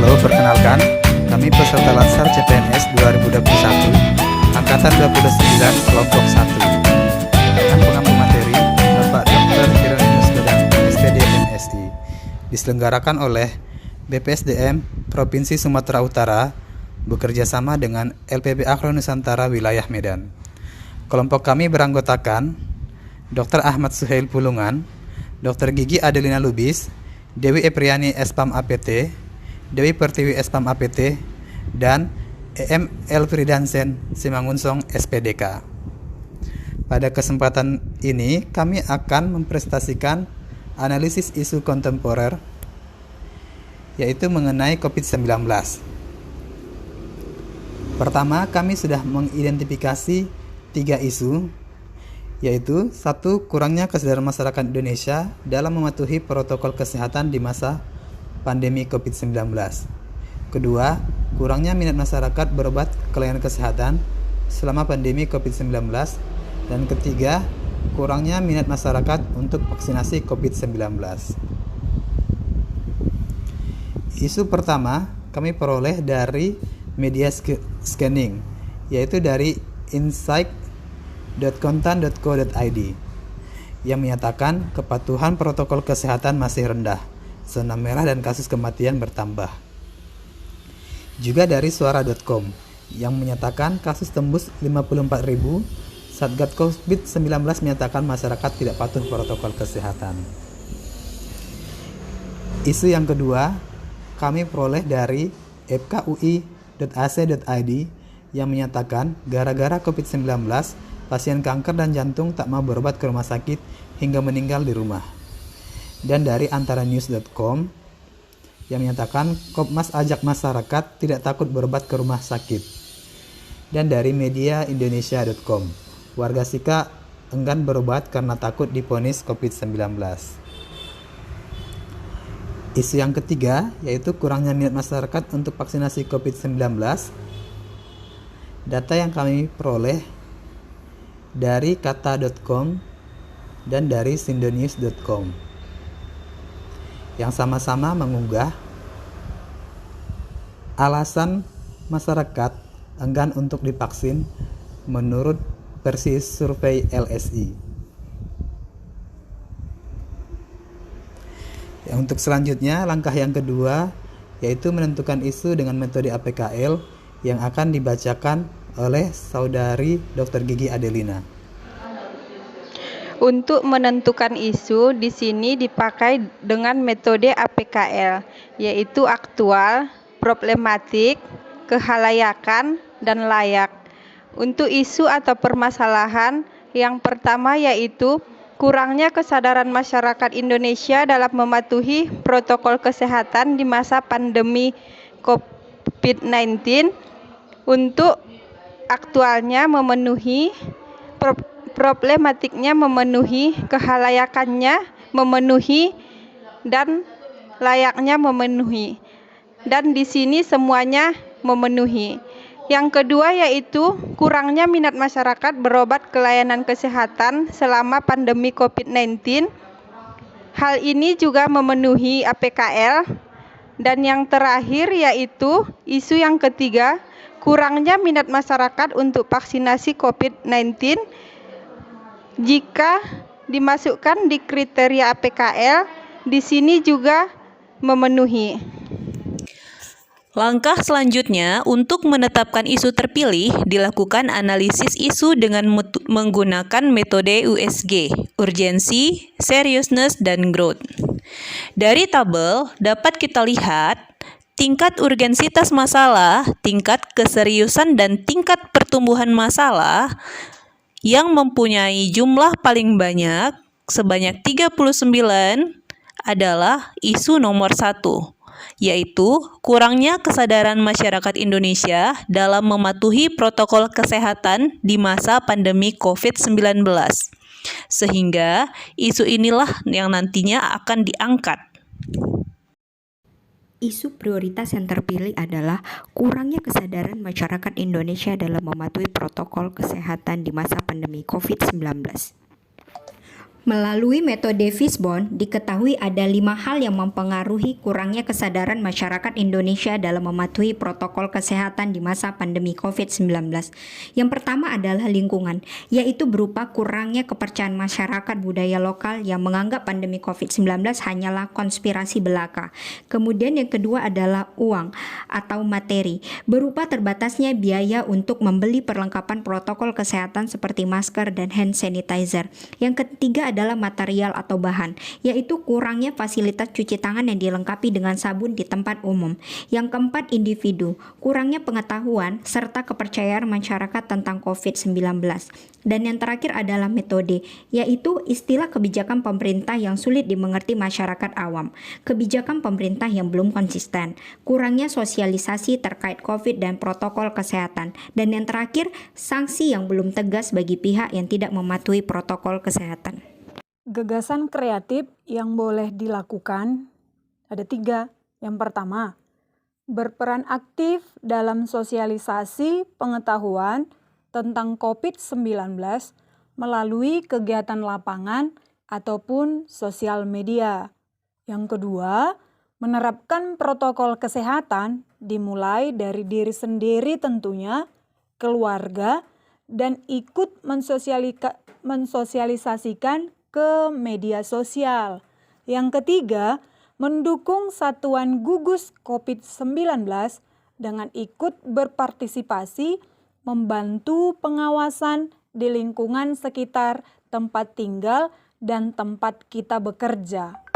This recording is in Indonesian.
Halo, perkenalkan, kami peserta Latsar CPNS 2021, Angkatan 29, Kelompok 1. Dengan pengampu materi, Bapak Dr. Hieronymus Dadang, SPD MSI. Diselenggarakan oleh BPSDM Provinsi Sumatera Utara, bekerja sama dengan LPB Agro Nusantara Wilayah Medan. Kelompok kami beranggotakan Dr. Ahmad Suhail Pulungan, Dr. Gigi Adelina Lubis, Dewi Epriani Spam APT, Dewi Pertiwi Spam APT, dan EM Elfridansen Simangunsong SPDK. Pada kesempatan ini kami akan mempresentasikan analisis isu kontemporer, yaitu mengenai COVID-19. Pertama, kami sudah mengidentifikasi 3 isu, yaitu 1. Kurangnya kesadaran masyarakat Indonesia dalam mematuhi protokol kesehatan di masa pandemi COVID-19. Kedua, kurangnya minat masyarakat berobat ke layanan kesehatan selama pandemi COVID-19. Dan ketiga, kurangnya minat masyarakat untuk vaksinasi COVID-19. Isu pertama kami peroleh dari media scanning, yaitu dari insight.kontan.co.id, yang menyatakan kepatuhan protokol kesehatan masih rendah, zona merah dan kasus kematian bertambah. Juga dari suara.com yang menyatakan kasus tembus 54.000, Satgas COVID-19 menyatakan masyarakat tidak patuh protokol kesehatan. Isu yang kedua kami peroleh dari fkui.ac.id yang menyatakan gara-gara COVID-19, pasien kanker dan jantung tak mau berobat ke rumah sakit hingga meninggal di rumah. Dan dari antaranews.com yang menyatakan Kopmas ajak masyarakat tidak takut berobat ke rumah sakit. Dan dari mediaindonesia.com, warga Sika enggan berobat karena takut divonis COVID-19. Isu yang ketiga yaitu kurangnya minat masyarakat untuk vaksinasi COVID-19. Data yang kami peroleh dari kata.com dan dari sindonews.com yang sama-sama mengunggah alasan masyarakat enggan untuk divaksin menurut versi survei LSI. Untuk selanjutnya, langkah yang kedua yaitu menentukan isu dengan metode APKL yang akan dibacakan oleh Saudari Dr. Gigi Adelina. Untuk menentukan isu di sini dipakai dengan metode APKL, yaitu aktual, problematik, kehalayakan, dan layak. Untuk isu atau permasalahan, yang pertama yaitu kurangnya kesadaran masyarakat Indonesia dalam mematuhi protokol kesehatan di masa pandemi COVID-19. Untuk aktualnya memenuhi, problematiknya memenuhi, kehalayakannya memenuhi, dan layaknya memenuhi. Dan di sini semuanya memenuhi. Yang kedua yaitu kurangnya minat masyarakat berobat ke layanan kesehatan selama pandemi COVID-19. Hal ini juga memenuhi APKL. Dan yang terakhir yaitu isu yang ketiga, kurangnya minat masyarakat untuk vaksinasi COVID-19. Jika dimasukkan di kriteria APKL, di sini juga memenuhi. Langkah selanjutnya untuk menetapkan isu terpilih dilakukan analisis isu dengan menggunakan metode USG, urgency, seriousness, dan growth. Dari tabel dapat kita lihat tingkat urgensitas masalah, tingkat keseriusan, dan tingkat pertumbuhan masalah yang mempunyai jumlah paling banyak sebanyak 39 adalah isu nomor 1, yaitu kurangnya kesadaran masyarakat Indonesia dalam mematuhi protokol kesehatan di masa pandemi COVID-19. Sehingga isu inilah yang nantinya akan diangkat. Isu prioritas yang terpilih adalah kurangnya kesadaran masyarakat Indonesia dalam mematuhi protokol kesehatan di masa pandemi COVID-19. Melalui metode Fishbone, diketahui ada 5 hal yang mempengaruhi kurangnya kesadaran masyarakat Indonesia dalam mematuhi protokol kesehatan di masa pandemi COVID-19. Yang pertama adalah lingkungan, yaitu berupa kurangnya kepercayaan masyarakat budaya lokal yang menganggap pandemi COVID-19 hanyalah konspirasi belaka. Kemudian yang kedua adalah uang atau materi, berupa terbatasnya biaya untuk membeli perlengkapan protokol kesehatan seperti masker dan hand sanitizer. Yang ketiga adalah material atau bahan, yaitu kurangnya fasilitas cuci tangan yang dilengkapi dengan sabun di tempat umum. Yang keempat, individu, kurangnya pengetahuan serta kepercayaan masyarakat tentang COVID-19. Dan yang terakhir adalah metode, yaitu istilah kebijakan pemerintah yang sulit dimengerti masyarakat awam, kebijakan pemerintah yang belum konsisten, kurangnya sosialisasi terkait COVID dan protokol kesehatan, dan yang terakhir, sanksi yang belum tegas bagi pihak yang tidak mematuhi protokol kesehatan. Gagasan kreatif yang boleh dilakukan ada 3. Yang pertama, berperan aktif dalam sosialisasi pengetahuan tentang COVID-19 melalui kegiatan lapangan ataupun sosial media. Yang kedua, menerapkan protokol kesehatan dimulai dari diri sendiri tentunya, keluarga, dan ikut mensosialisasikan ke media sosial. Yang ketiga, mendukung satuan gugus COVID-19 dengan ikut berpartisipasi membantu pengawasan di lingkungan sekitar tempat tinggal dan tempat kita bekerja.